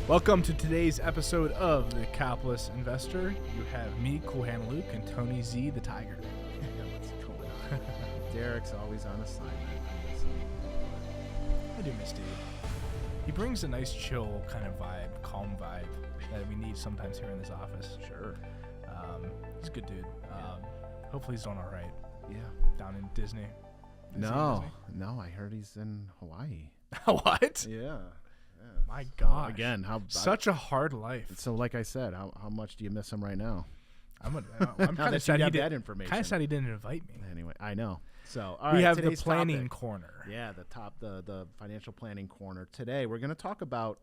Welcome to today's episode of The Capitalist Investor. You have me, Cool Hand Luke, and Tony Z, the Tiger. What's going on? Derek's always on assignment. I do miss Dave. He brings a nice chill kind of vibe, calm vibe that we need sometimes here in this office. Sure. He's a good dude. Hopefully he's doing all right. Yeah. Down in Disney. No, I heard he's in Hawaii. What? Yeah. My God. Again, such a hard life. So, like I said, how much do you miss him right now? I'm kind of sad he that information. Kind of sad he didn't invite me. Anyway, I know. So, all we right, have the today's planning topic. corner. Yeah, the financial planning corner. Today, we're going to talk about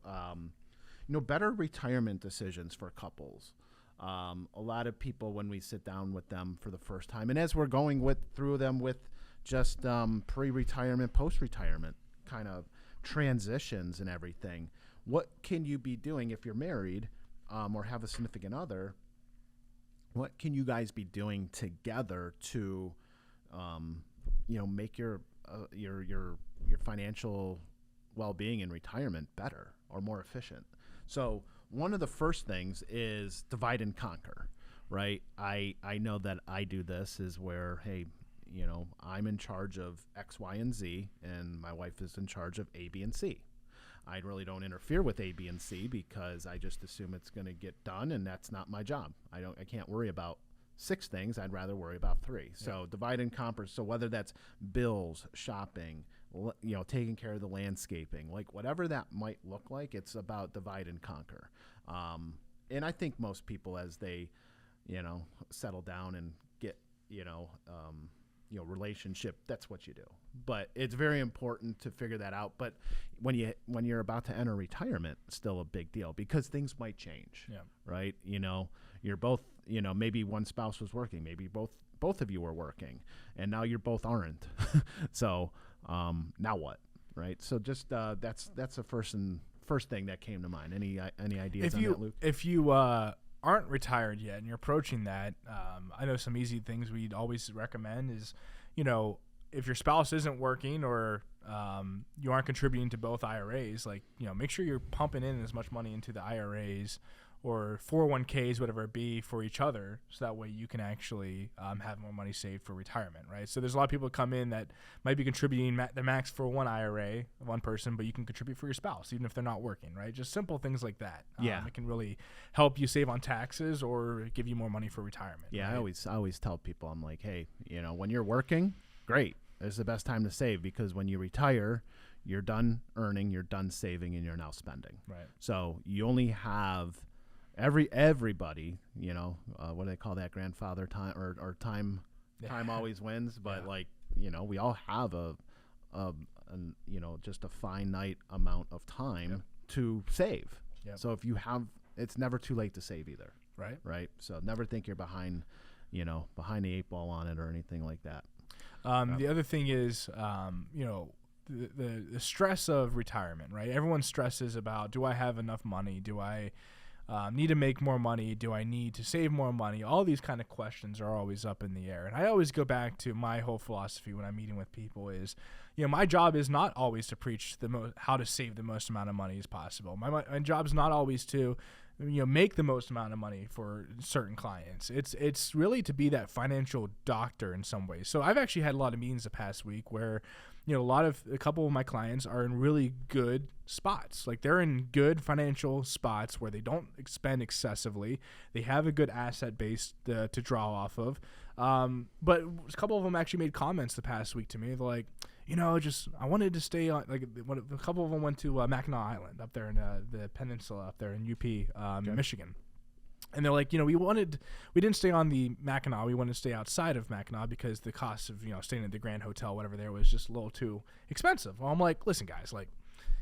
better retirement decisions for couples. A lot of people, when we sit down with them for the first time, and as we're going through them with just pre-retirement, post-retirement kind of transitions and everything, what can you be doing if you're married or have a significant other? What can you guys be doing together to make your financial well-being in retirement better or more efficient? So one of the first things is divide and conquer, right? I know that I do this is where, hey, I'm in charge of X, Y, and Z, and my wife is in charge of A, B, and C. I really don't interfere with A, B, and C because I just assume it's going to get done, and that's not my job. I can't worry about 6 things. I'd rather worry about 3. So divide and conquer. So whether that's bills, shopping, taking care of the landscaping, like whatever that might look like, it's about divide and conquer. And I think most people, as they, settle down and get, relationship, that's what you do. But it's very important to figure that out. But when you're about to enter retirement, it's still a big deal because things might change. Yeah. Right. You're both, maybe one spouse was working, maybe both of you were working, and now you're both aren't. So now what? Right. So just that's the first thing that came to mind. Any ideas on that, Luke? If you aren't retired yet and you're approaching that, I know some easy things we'd always recommend is, if your spouse isn't working or you aren't contributing to both IRAs, make sure you're pumping in as much money into the IRAs or 401ks, whatever it be, for each other, so that way you can actually have more money saved for retirement, right? So there's a lot of people come in that might be contributing the max for one IRA, one person, but you can contribute for your spouse, even if they're not working, right? Just simple things like that. It can really help you save on taxes or give you more money for retirement. Yeah, right? I always tell people, I'm like, hey, when you're working, great. It's the best time to save because when you retire, you're done earning, you're done saving, and you're now spending. Right. So you only have everybody, what do they call that, grandfather time or time always wins. But we all have just a finite amount of time to save. Yep. So if you have, it's never too late to save either. Right. Right. So never think you're behind the 8 ball on it or anything like that. The other thing is, the stress of retirement, right? Everyone stresses about, do I have enough money? Do I need to make more money? Do I need to save more money? All these kind of questions are always up in the air. And I always go back to my whole philosophy when I'm meeting with people is, my job is not always to preach how to save the most amount of money as possible. My job is not always to make the most amount of money for certain clients. It's really to be that financial doctor in some ways. So I've actually had a lot of meetings the past week where, a couple of my clients are in really good spots. Like they're in good financial spots where they don't spend excessively. They have a good asset base to draw off of. But a couple of them actually made comments the past week to me. They're like, I wanted to stay on, a couple of them went to Mackinac Island up there in the peninsula up there in UP, Michigan. And they're like, we didn't stay on the Mackinac. We wanted to stay outside of Mackinac because the cost of, staying at the Grand Hotel, whatever there was just a little too expensive. Well, I'm like, listen, guys,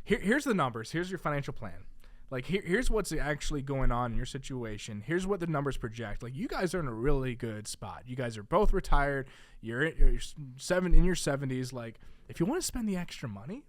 here's the numbers. Here's your financial plan. Here's what's actually going on in your situation. Here's what the numbers project. You guys are in a really good spot. You guys are both retired. You're in your 70s. If you want to spend the extra money,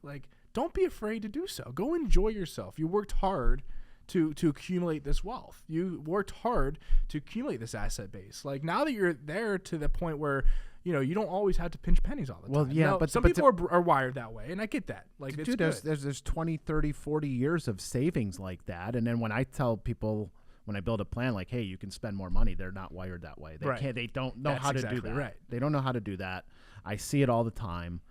don't be afraid to do so. Go enjoy yourself. You worked hard to accumulate this wealth. You worked hard to accumulate this asset base. Now that you're there to the point where you don't always have to pinch pennies all the time. Well, yeah, now, but some people are wired that way, and I get that. Like, dude, there's 20, 30, 40 years of savings like that. And then when I tell people, when I build a plan like, hey, you can spend more money, they're not wired that way. They can't. They don't know how to do that. Right. They don't know how to do that. I see it all the time.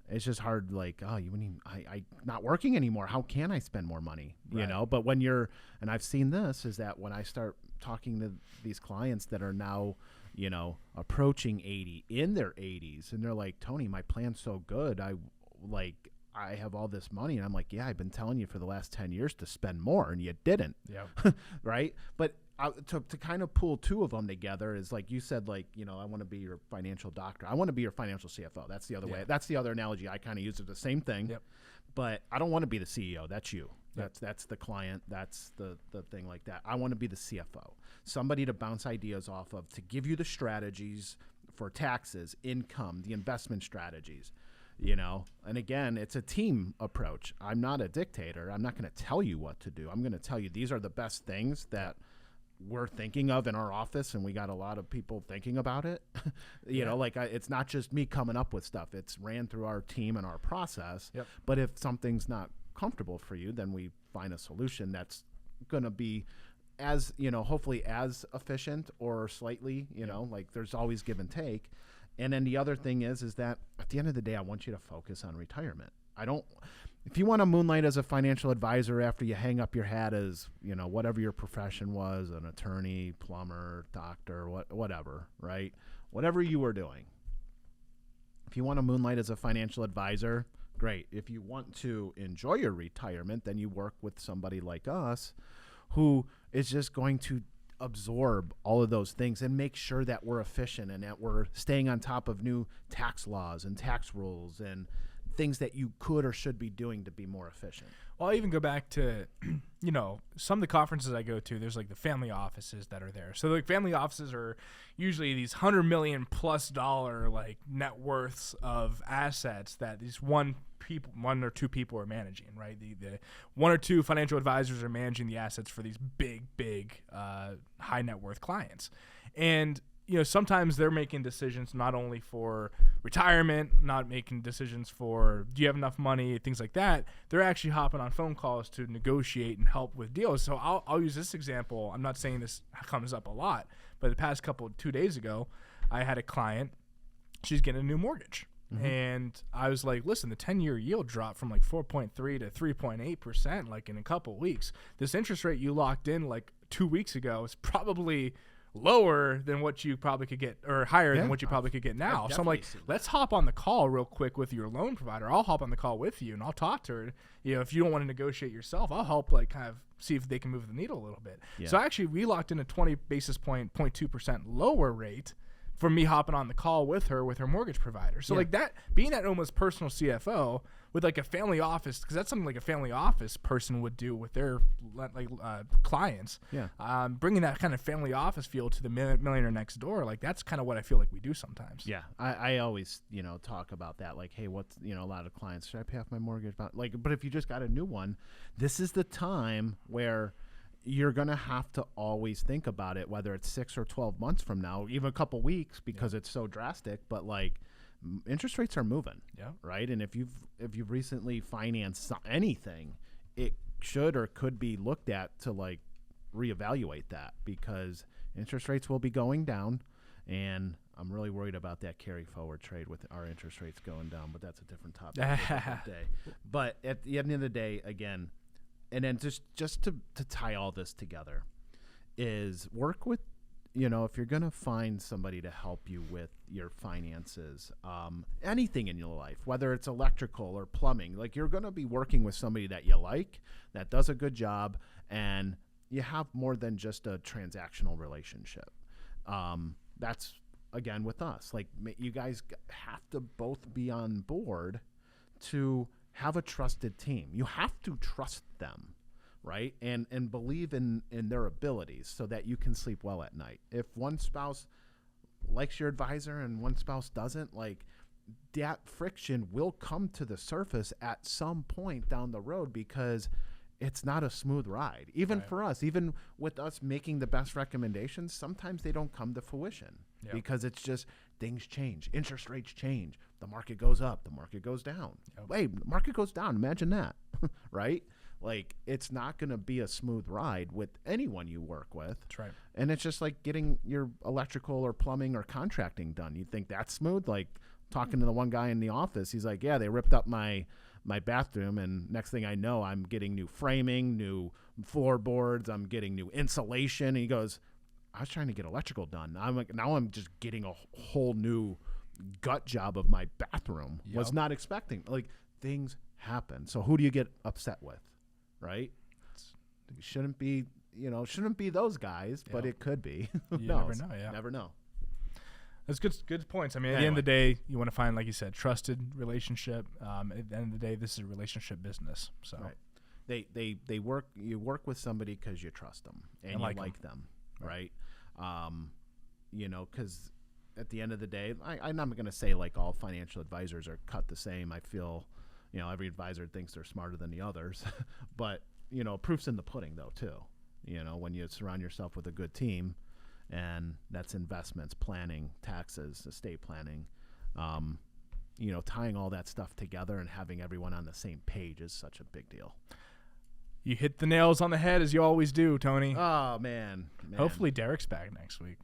It's just hard. Like, oh, I not working anymore. How can I spend more money? You know. But when and I've seen this, is that when I start talking to these clients that are now, approaching 80, in their 80s, and they're like, Tony, my plan's so good. I have all this money. And I'm like, yeah, I've been telling you for the last 10 years to spend more, and you didn't. Yeah. Right. But to kind of pull two of them together is like you said, like, I want to be your financial doctor. I want to be your financial CFO. That's the other way. That's the other analogy I kind of use. It's the same thing. Yep. But I don't want to be the CEO. That's you. That's the client. That's the thing like that. I want to be the CFO, somebody to bounce ideas off of, to give you the strategies for taxes, income, the investment strategies, and again, it's a team approach. I'm not a dictator. I'm not going to tell you what to do. I'm going to tell you, these are the best things that we're thinking of in our office, and we got a lot of people thinking about it. It's not just me coming up with stuff. It's ran through our team and our process. Yep. But if something's not comfortable for you, then we find a solution that's going to be as, hopefully as efficient or slightly, like there's always give and take. And then the other thing is that at the end of the day, I want you to focus on retirement. If you want to moonlight as a financial advisor after you hang up your hat as, whatever your profession was, an attorney, plumber, doctor, whatever, right? Whatever you were doing. If you want to moonlight as a financial advisor, great. If you want to enjoy your retirement, then you work with somebody like us who is just going to absorb all of those things and make sure that we're efficient and that we're staying on top of new tax laws and tax rules and things that you could or should be doing to be more efficient. Well, I even go back to, some of the conferences I go to, there's like the family offices that are there. So like family offices are usually these $100 million plus like net worths of assets that these one or two people are managing, right? The one or two financial advisors are managing the assets for these big high net worth clients. And sometimes they're making decisions not only for retirement, not making decisions for do you have enough money, things like that. They're actually hopping on phone calls to negotiate and help with deals. So I'll use this example. I'm not saying this comes up a lot, but the past 2 days ago, I had a client. She's getting a new mortgage. Mm-hmm. And I was like, listen, the 10-year yield dropped from like 4.3 to 3.8% like in a couple weeks. This interest rate you locked in like 2 weeks ago is probably lower than what you probably could get, or higher than what you probably could get now. So I'm like, let's hop on the call real quick with your loan provider. I'll hop on the call with you and I'll talk to her. If you don't want to negotiate yourself, I'll help like kind of see if they can move the needle a little bit. Yeah. So actually we locked in a 20 basis point, 0.2% lower rate for me hopping on the call with her mortgage provider. So like that, being that almost personal CFO with like a family office, because that's something like a family office person would do with their clients. Yeah. Bringing that kind of family office feel to the millionaire next door, like that's kind of what I feel like we do sometimes. Yeah. I always, talk about that. Like, hey, what's, a lot of clients, should I pay off my mortgage? But if you just got a new one, this is the time where you're going to have to always think about it, whether it's 6 or 12 months from now, even a couple weeks, because it's so drastic. But like interest rates are moving, right? And if you've recently financed anything, it should or could be looked at to like reevaluate that, because interest rates will be going down. And I'm really worried about that carry forward trade with our interest rates going down, but that's a different topic for a different day. But at the end of the day, again, and then just to tie all this together is work with, if you're going to find somebody to help you with your finances, anything in your life, whether it's electrical or plumbing, like you're going to be working with somebody that you like, that does a good job, and you have more than just a transactional relationship. That's, again, with us. Like you guys have to both be on board to have a trusted team. You have to trust them, right? And believe in their abilities so that you can sleep well at night. If one spouse likes your advisor and one spouse doesn't, like that friction will come to the surface at some point down the road, because it's not a smooth ride. Even for us, even with us making the best recommendations, sometimes they don't come to fruition. Yep. because it's just things change. Interest rates change. The market goes up. The market goes down. Yep. Wait, the market goes down. Imagine that, right? Like, it's not going to be a smooth ride with anyone you work with. That's right. And it's just like getting your electrical or plumbing or contracting done. You think that's smooth? Like, talking to the one guy in the office, he's like, yeah, they ripped up my bathroom, and next thing I know, I'm getting new framing, new floorboards, I'm getting new insulation. And he goes, I was trying to get electrical done. I'm like, now I'm just getting a whole new gut job of my bathroom. Yep. Was not expecting. Like, things happen. So who do you get upset with, right? It shouldn't be those guys, but Yep. it could be. You never know. Yeah. Never know. That's good points. I mean, at the end of the day, you want to find, like you said, trusted relationship. At the end of the day, this is a relationship business. So Right. They work. You work with somebody because you trust them and you like them, right? Because at the end of the day, I'm not going to say like all financial advisors are cut the same. I feel, every advisor thinks they're smarter than the others, but proof's in the pudding though too. When you surround yourself with a good team, and that's investments, planning, taxes, estate planning. Tying all that stuff together and having everyone on the same page is such a big deal. You hit the nails on the head as you always do, Tony. Oh man. Hopefully Derek's back next week.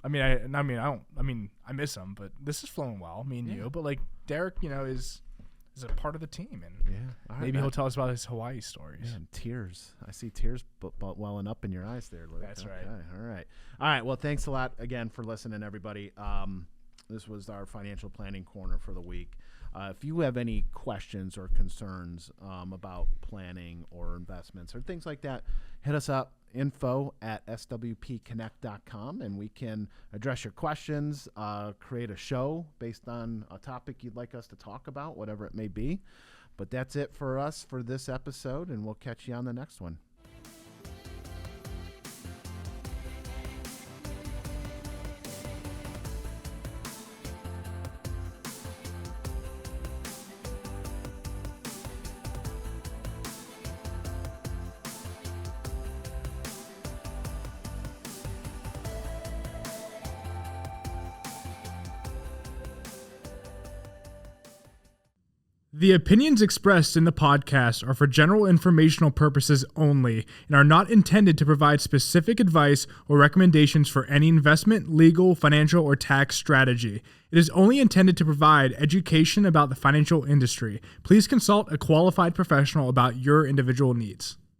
I miss him, but this is flowing well, me and you. But like Derek, is a part of the team, and maybe he'll tell us about his Hawaii stories. Man, tears. I see tears welling up in your eyes there, Luke. That's right. All right. Well, thanks a lot again for listening, everybody. This was our financial planning corner for the week. If you have any questions or concerns about planning or investments or things like that, hit us up, info@swpconnect.com, and we can address your questions, create a show based on a topic you'd like us to talk about, whatever it may be. But that's it for us for this episode, and we'll catch you on the next one. The opinions expressed in the podcast are for general informational purposes only and are not intended to provide specific advice or recommendations for any investment, legal, financial, or tax strategy. It is only intended to provide education about the financial industry. Please consult a qualified professional about your individual needs.